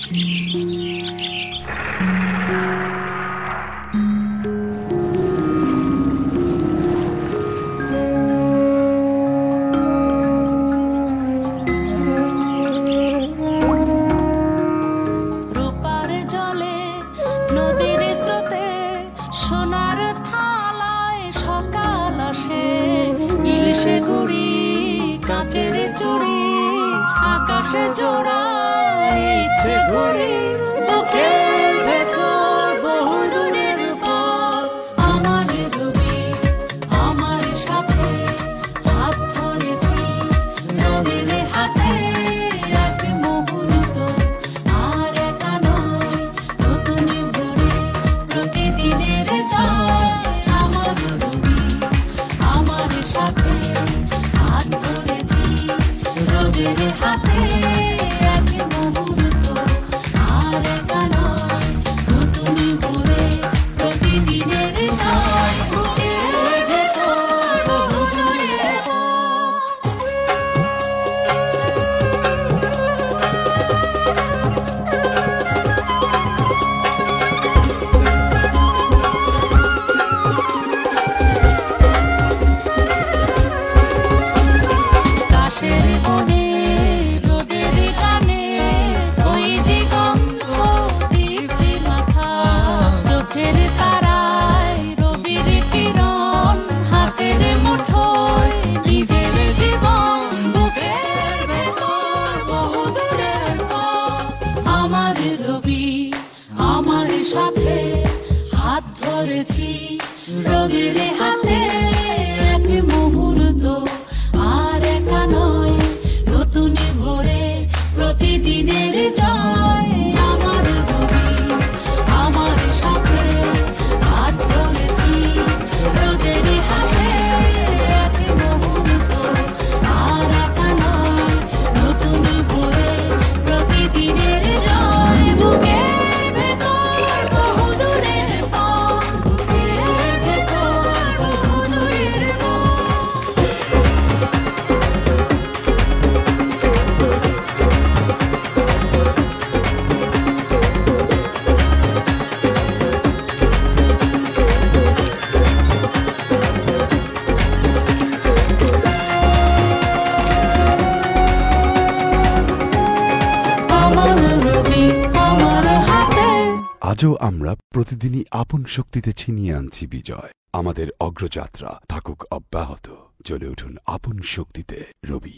রূপার জলে নদীর স্রোতে সোনার থালায় সকাল আসে, ইলিশে গুড়ি কাচের চুড়ি আকাশে জোড়ায় ইচ্ছে ঘুড়ি, বুকের ভেতর বহু দূরের পথ। আমার রবি আমার সাথে হাত ধরেছি, নদীর হাতে এক মুহূর্ত আর একা নয়, নতুন ভোরে প্রতিদিনের জয়। আমার রবি আমার সাথে হাত ধরেছি, নদীর হাতে এক মুহূর্ত আর একা নয়, নতুন ভোরে প্রতিদিনের জয়। বুকের ভেতর বহু দূরের পথ। কাশের বনে রোদের গানে ওই দিগন্ত দীপ্তি মাথা, চোখের তারায় রবির কিরণ, হাতের মুঠোয় নিজের জীবন, বুকের ভেতর বহু দূরের পথ। আমার রবি আমার সাথে হাত ধরেছি, রোদের হাতে এক মুহূর্ত আর একা নয়, নতুন ভোরে প্রতিদিনের জয়। আমার রবি আমার সাথে হাত ধরেছি, রোদের হাতে এক মুহূর্ত আর একা নয়, নতুন ভোরে প্রতিদিনের জয়। বুকের ভেতর বহু দূরের পথ, বুকের ভেতর বহু দূরের পথ। আমার রবি আমার হাতে। আজও আমরা প্রতিদিনই আপন শক্তিতে ছিনিয়ে আনছি বিজয়। আমাদের অগ্রযাত্রা থাকুক অব্যাহত। চলে উঠুন আপন শক্তিতে, রবি।